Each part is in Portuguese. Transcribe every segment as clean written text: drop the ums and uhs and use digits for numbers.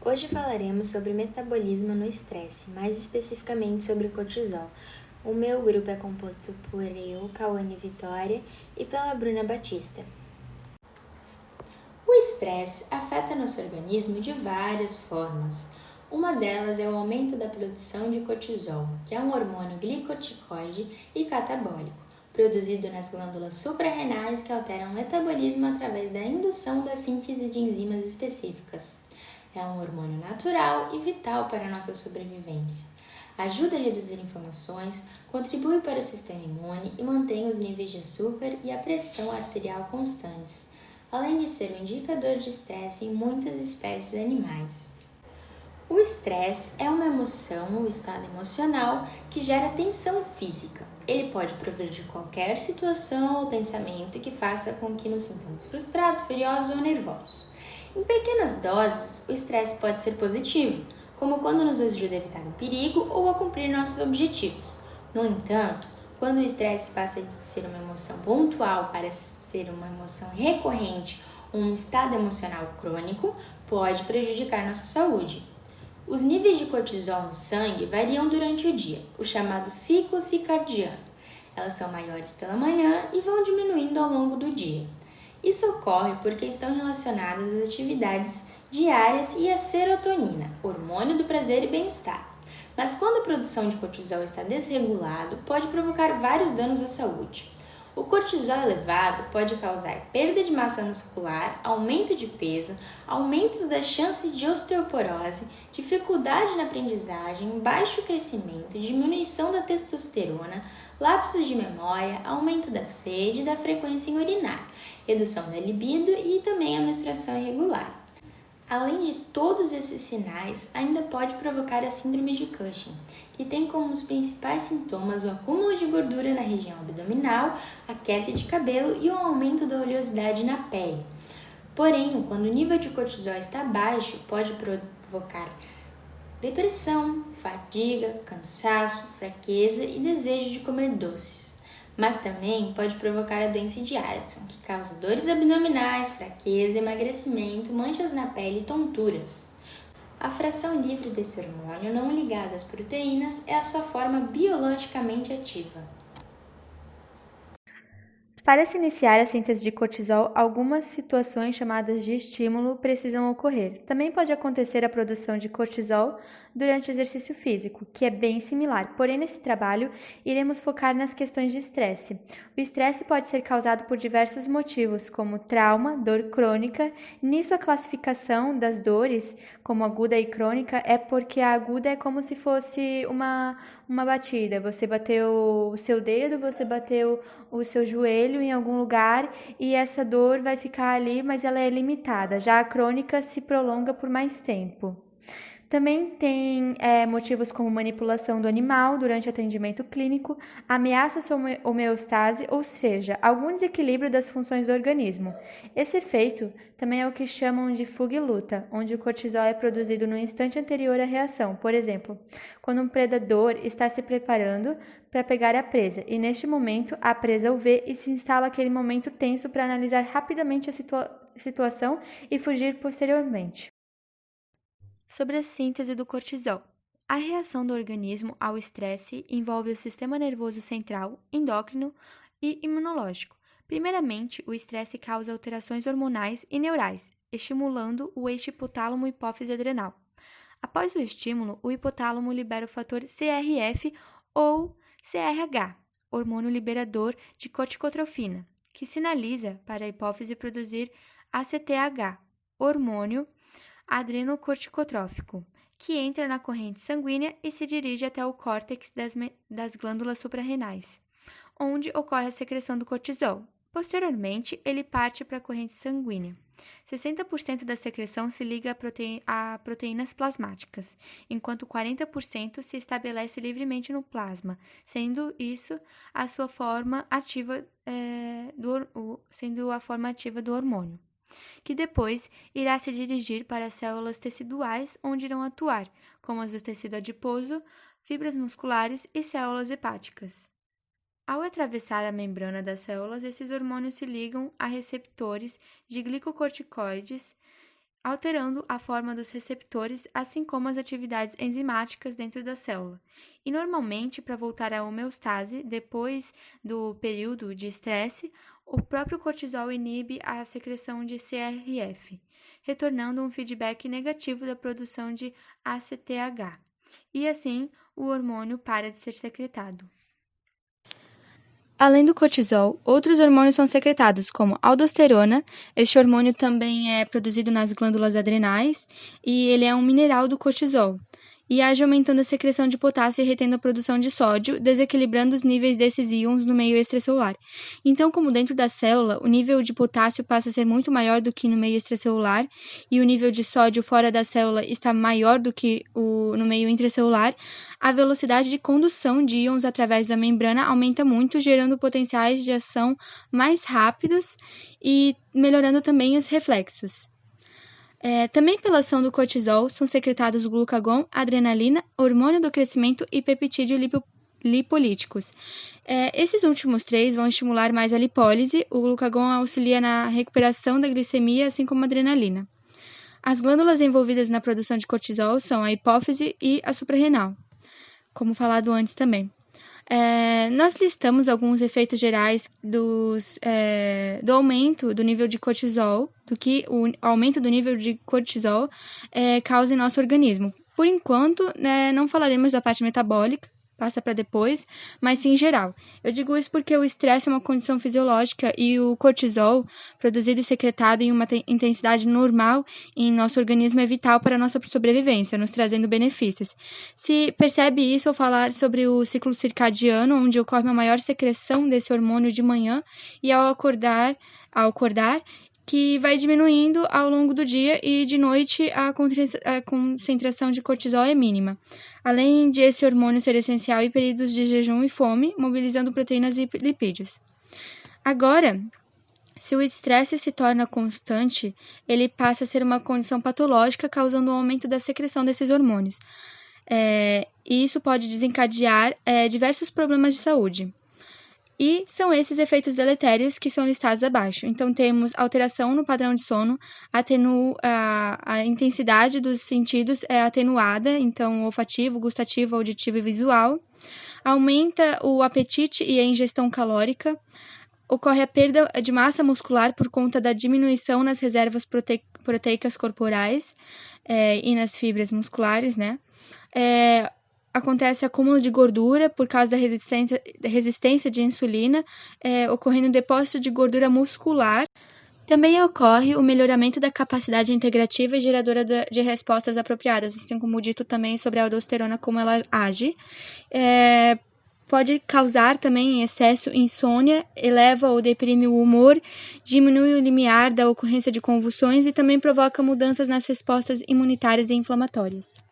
Hoje falaremos sobre metabolismo no estresse, mais especificamente sobre o cortisol. O meu grupo é composto por eu, Cauane Vitória, e pela Bruna Batista. O estresse afeta nosso organismo de várias formas. Uma delas é o aumento da produção de cortisol, que é um hormônio glicocorticoide e catabólico, produzido nas glândulas suprarrenais que alteram o metabolismo através da indução da síntese de enzimas específicas. É um hormônio natural e vital para a nossa sobrevivência. Ajuda a reduzir inflamações, contribui para o sistema imune e mantém os níveis de açúcar e a pressão arterial constantes, além de ser um indicador de estresse em muitas espécies animais. O estresse é uma emoção ou estado emocional que gera tensão física. Ele pode provir de qualquer situação ou pensamento que faça com que nos sintamos frustrados, furiosos ou nervosos. Em pequenas doses, o estresse pode ser positivo, como quando nos ajuda a evitar um perigo ou a cumprir nossos objetivos. No entanto, quando o estresse passa de ser uma emoção pontual para ser uma emoção recorrente ou um estado emocional crônico, pode prejudicar nossa saúde. Os níveis de cortisol no sangue variam durante o dia, o chamado ciclo circadiano. Elas são maiores pela manhã e vão diminuindo ao longo do dia. Isso ocorre porque estão relacionadas às atividades diárias e à serotonina, hormônio do prazer e bem-estar. Mas quando a produção de cortisol está desregulado, pode provocar vários danos à saúde. O cortisol elevado pode causar perda de massa muscular, aumento de peso, aumentos das chances de osteoporose, dificuldade na aprendizagem, baixo crescimento, diminuição da testosterona, lapsos de memória, aumento da sede e da frequência em urinar, redução da libido e também a menstruação irregular. Além de todos esses sinais, ainda pode provocar a síndrome de Cushing, que tem como os principais sintomas o acúmulo de gordura na região abdominal, a queda de cabelo e o aumento da oleosidade na pele. Porém, quando o nível de cortisol está baixo, pode provocar depressão, fadiga, cansaço, fraqueza e desejo de comer doces. Mas também pode provocar a doença de Addison, que causa dores abdominais, fraqueza, emagrecimento, manchas na pele e tonturas. A fração livre desse hormônio não ligada às proteínas é a sua forma biologicamente ativa. Para se iniciar a síntese de cortisol, algumas situações chamadas de estímulo precisam ocorrer. Também pode acontecer a produção de cortisol durante o exercício físico, que é bem similar, porém nesse trabalho iremos focar nas questões de estresse. O estresse pode ser causado por diversos motivos, como trauma, dor crônica. Nisso a classificação das dores, como aguda e crônica, é porque a aguda é como se fosse uma batida. Você bateu o seu dedo, você bateu o seu joelho em algum lugar e essa dor vai ficar ali, mas ela é limitada. Já a crônica se prolonga por mais tempo. Também tem motivos como manipulação do animal durante atendimento clínico, ameaça à sua homeostase, ou seja, algum desequilíbrio das funções do organismo. Esse efeito também é o que chamam de fuga e luta, onde o cortisol é produzido no instante anterior à reação. Por exemplo, quando um predador está se preparando para pegar a presa, e neste momento a presa o vê e se instala aquele momento tenso para analisar rapidamente a situação e fugir posteriormente. Sobre a síntese do cortisol. A reação do organismo ao estresse envolve o sistema nervoso central, endócrino e imunológico. Primeiramente, o estresse causa alterações hormonais e neurais, estimulando o eixo hipotálamo-hipófise adrenal. Após o estímulo, o hipotálamo libera o fator CRF ou CRH, hormônio liberador de corticotrofina, que sinaliza para a hipófise produzir ACTH, hormônio adrenocorticotrófico, que entra na corrente sanguínea e se dirige até o córtex das glândulas suprarrenais, onde ocorre a secreção do cortisol. Posteriormente, ele parte para a corrente sanguínea. 60% da secreção se liga a proteínas plasmáticas, enquanto 40% se estabelece livremente no plasma, sendo isso a sua forma ativa, sendo a forma ativa do hormônio, que depois irá se dirigir para as células teciduais, onde irão atuar, como as do tecido adiposo, fibras musculares e células hepáticas. Ao atravessar a membrana das células, esses hormônios se ligam a receptores de glicocorticoides alterando a forma dos receptores, assim como as atividades enzimáticas dentro da célula. E normalmente, para voltar à homeostase, depois do período de estresse, o próprio cortisol inibe a secreção de CRF, retornando um feedback negativo da produção de ACTH. E assim, o hormônio para de ser secretado. Além do cortisol, outros hormônios são secretados, como aldosterona. Este hormônio também é produzido nas glândulas adrenais e ele é um mineral do cortisol. E age aumentando a secreção de potássio e retendo a produção de sódio, desequilibrando os níveis desses íons no meio extracelular. Então, como dentro da célula, o nível de potássio passa a ser muito maior do que no meio extracelular e o nível de sódio fora da célula está maior do que no meio intracelular, a velocidade de condução de íons através da membrana aumenta muito, gerando potenciais de ação mais rápidos e melhorando também os reflexos. Também pela ação do cortisol são secretados o glucagon, adrenalina, hormônio do crescimento e peptídeo lipolíticos. Esses últimos três vão estimular mais a lipólise, o glucagon auxilia na recuperação da glicemia, assim como a adrenalina. As glândulas envolvidas na produção de cortisol são a hipófise e a suprarrenal, como falado antes também. Nós listamos alguns efeitos gerais do aumento do nível de cortisol, do que o aumento do nível de cortisol causa em nosso organismo. Por enquanto, não falaremos da parte metabólica, passa para depois, mas sim geral. Eu digo isso porque o estresse é uma condição fisiológica e o cortisol, produzido e secretado em uma intensidade normal em nosso organismo, é vital para a nossa sobrevivência, nos trazendo benefícios. Se percebe isso ao falar sobre o ciclo circadiano, onde ocorre uma maior secreção desse hormônio de manhã e ao acordar, que vai diminuindo ao longo do dia e de noite a concentração de cortisol é mínima. Além de esse hormônio ser essencial em períodos de jejum e fome, mobilizando proteínas e lipídios. Agora, se o estresse se torna constante, ele passa a ser uma condição patológica, causando um aumento da secreção desses hormônios. E isso pode desencadear diversos problemas de saúde. E são esses efeitos deletérios que são listados abaixo. Então, temos alteração no padrão de sono, a intensidade dos sentidos é atenuada, então olfativo, gustativo, auditivo e visual. Aumenta o apetite e a ingestão calórica. Ocorre a perda de massa muscular por conta da diminuição nas reservas proteicas corporais e nas fibras musculares, né? Acontece acúmulo de gordura por causa da resistência de insulina, ocorrendo depósito de gordura muscular. Também ocorre o melhoramento da capacidade integrativa e geradora de respostas apropriadas, assim como dito também sobre a aldosterona, como ela age. Pode causar também em excesso insônia, eleva ou deprime o humor, diminui o limiar da ocorrência de convulsões e também provoca mudanças nas respostas imunitárias e inflamatórias.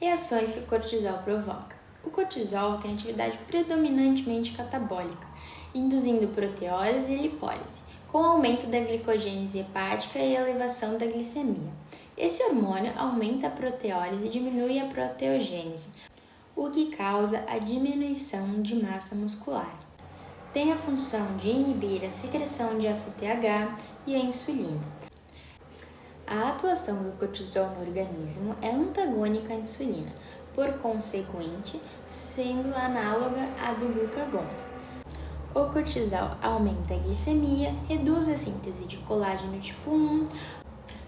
Reações que o cortisol provoca. O cortisol tem atividade predominantemente catabólica, induzindo proteólise e lipólise, com o aumento da glicogênese hepática e elevação da glicemia. Esse hormônio aumenta a proteólise e diminui a proteogênese, o que causa a diminuição de massa muscular. Tem a função de inibir a secreção de ACTH e a insulina. A atuação do cortisol no organismo é antagônica à insulina, por conseguinte, sendo análoga à do glucagon. O cortisol aumenta a glicemia, reduz a síntese de colágeno tipo 1,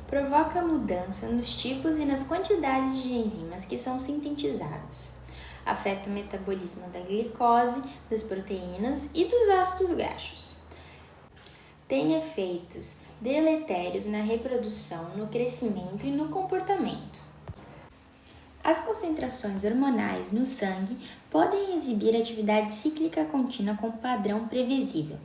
provoca mudança nos tipos e nas quantidades de enzimas que são sintetizadas. Afeta o metabolismo da glicose, das proteínas e dos ácidos graxos. Tem efeitos deletérios na reprodução, no crescimento e no comportamento. As concentrações hormonais no sangue podem exibir atividade cíclica contínua com padrão previsível.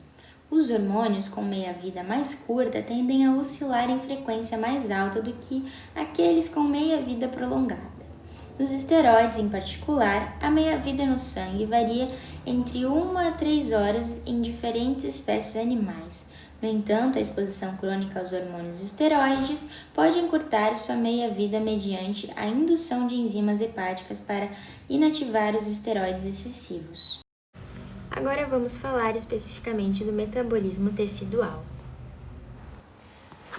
Os hormônios com meia-vida mais curta tendem a oscilar em frequência mais alta do que aqueles com meia-vida prolongada. Nos esteroides, em particular, a meia-vida no sangue varia entre 1 a 3 horas em diferentes espécies animais. No entanto, a exposição crônica aos hormônios esteroides pode encurtar sua meia-vida mediante a indução de enzimas hepáticas para inativar os esteroides excessivos. Agora vamos falar especificamente do metabolismo tecidual.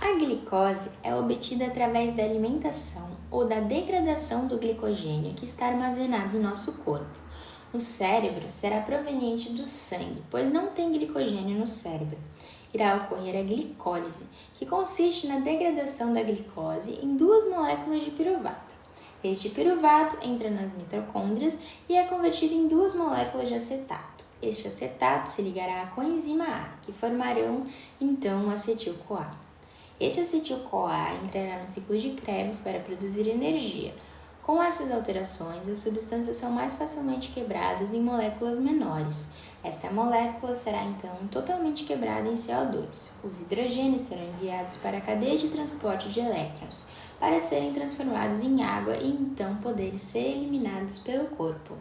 A glicose é obtida através da alimentação ou da degradação do glicogênio que está armazenado em nosso corpo. No cérebro será proveniente do sangue, pois não tem glicogênio no cérebro. Irá ocorrer a glicólise, que consiste na degradação da glicose em 2 moléculas de piruvato. Este piruvato entra nas mitocôndrias e é convertido em 2 moléculas de acetato. Este acetato se ligará à coenzima A, que formarão então o acetil-CoA. Este acetil-CoA entrará no ciclo de Krebs para produzir energia. Com essas alterações, as substâncias são mais facilmente quebradas em moléculas menores. Esta molécula será então totalmente quebrada em CO2. Os hidrogênios serão enviados para a cadeia de transporte de elétrons, para serem transformados em água e então poderem ser eliminados pelo corpo.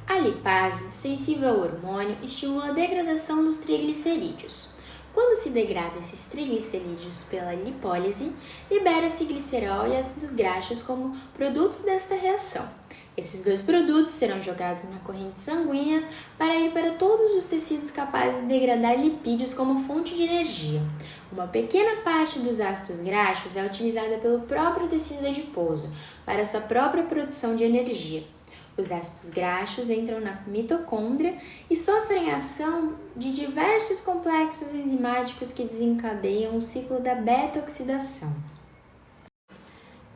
A lipase, sensível ao hormônio, estimula a degradação dos triglicerídeos. Quando se degrada esses triglicerídeos pela lipólise, libera-se glicerol e ácidos graxos como produtos desta reação. Esses 2 produtos serão jogados na corrente sanguínea para ir para todos os tecidos capazes de degradar lipídios como fonte de energia. Uma pequena parte dos ácidos graxos é utilizada pelo próprio tecido adiposo para sua própria produção de energia. Os ácidos graxos entram na mitocôndria e sofrem a ação de diversos complexos enzimáticos que desencadeiam o ciclo da beta-oxidação.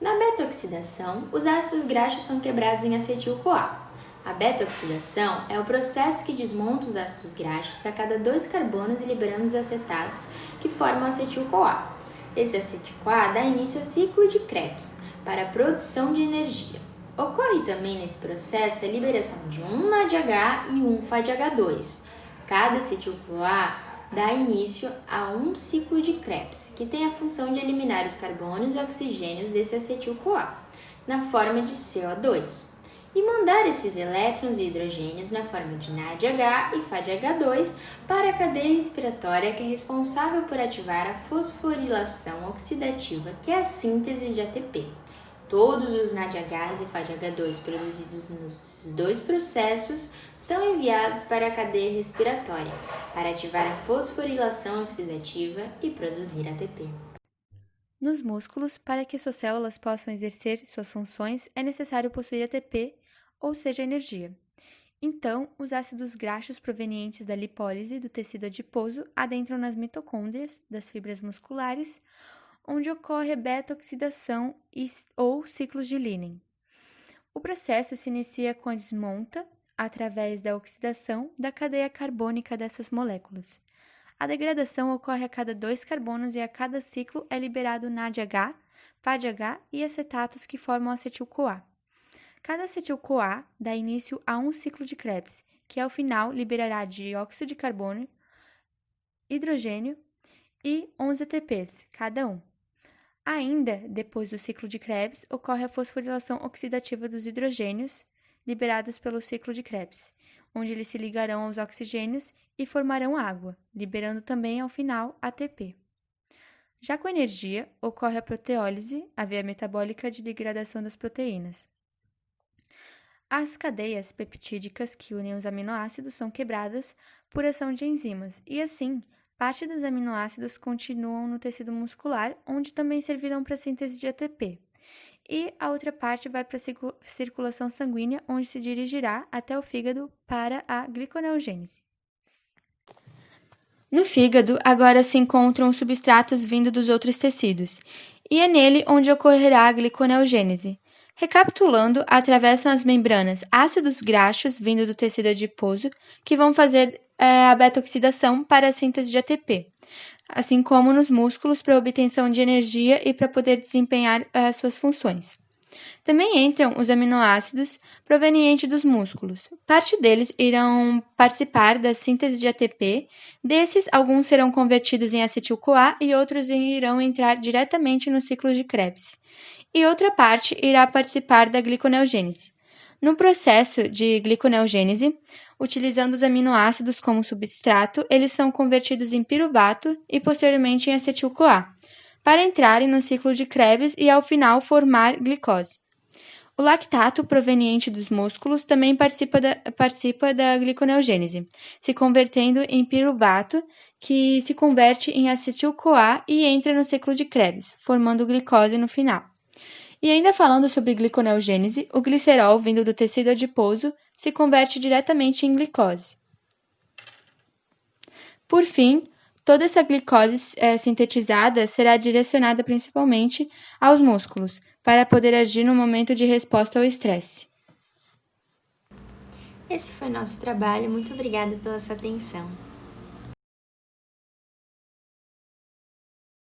Na beta-oxidação, os ácidos graxos são quebrados em acetil-CoA. A beta-oxidação é o processo que desmonta os ácidos graxos a cada 2 carbonos e liberando os acetatos que formam acetil-CoA. Esse acetil-CoA dá início ao ciclo de Krebs para a produção de energia. Ocorre também nesse processo a liberação de um NADH e um FADH2. Cada acetil-CoA dá início a um ciclo de Krebs, que tem a função de eliminar os carbonos e oxigênios desse acetil-CoA, na forma de CO2, e mandar esses elétrons e hidrogênios na forma de NADH e FADH2 para a cadeia respiratória que é responsável por ativar a fosforilação oxidativa, que é a síntese de ATP. Todos os NADHs e FADH2 produzidos nos 2 processos são enviados para a cadeia respiratória para ativar a fosforilação oxidativa e produzir ATP. Nos músculos, para que suas células possam exercer suas funções, é necessário possuir ATP, ou seja, energia. Então, os ácidos graxos provenientes da lipólise do tecido adiposo adentram nas mitocôndrias das fibras musculares, onde ocorre a beta-oxidação ou ciclos de Linen. O processo se inicia com a desmonta, através da oxidação, da cadeia carbônica dessas moléculas. A degradação ocorre a cada 2 carbonos e a cada ciclo é liberado NADH, FADH e acetatos que formam acetil-CoA. Cada acetil-CoA dá início a um ciclo de Krebs, que ao final liberará dióxido de carbono, hidrogênio e 11 ATPs, cada um. Ainda, depois do ciclo de Krebs, ocorre a fosforilação oxidativa dos hidrogênios, liberados pelo ciclo de Krebs, onde eles se ligarão aos oxigênios e formarão água, liberando também, ao final, ATP. Já com energia, ocorre a proteólise, a via metabólica de degradação das proteínas. As cadeias peptídicas que unem os aminoácidos são quebradas por ação de enzimas, e assim, parte dos aminoácidos continuam no tecido muscular, onde também servirão para a síntese de ATP. E a outra parte vai para a circulação sanguínea, onde se dirigirá até o fígado para a gliconeogênese. No fígado, agora se encontram os substratos vindo dos outros tecidos, e é nele onde ocorrerá a gliconeogênese. Recapitulando, atravessam as membranas ácidos graxos vindo do tecido adiposo, que vão fazer a beta-oxidação para a síntese de ATP, assim como nos músculos para a obtenção de energia e para poder desempenhar suas funções. Também entram os aminoácidos provenientes dos músculos. Parte deles irão participar da síntese de ATP, desses alguns serão convertidos em acetil-CoA e outros irão entrar diretamente no ciclo de Krebs. E outra parte irá participar da gliconeogênese. No processo de gliconeogênese, utilizando os aminoácidos como substrato, eles são convertidos em piruvato e posteriormente em acetil-CoA, para entrarem no ciclo de Krebs e ao final formar glicose. O lactato, proveniente dos músculos, também participa da gliconeogênese, se convertendo em piruvato, que se converte em acetil-CoA e entra no ciclo de Krebs, formando glicose no final. E ainda falando sobre gliconeogênese, o glicerol, vindo do tecido adiposo, se converte diretamente em glicose. Por fim, toda essa glicose sintetizada será direcionada principalmente aos músculos, para poder agir no momento de resposta ao estresse. Esse foi nosso trabalho, muito obrigada pela sua atenção.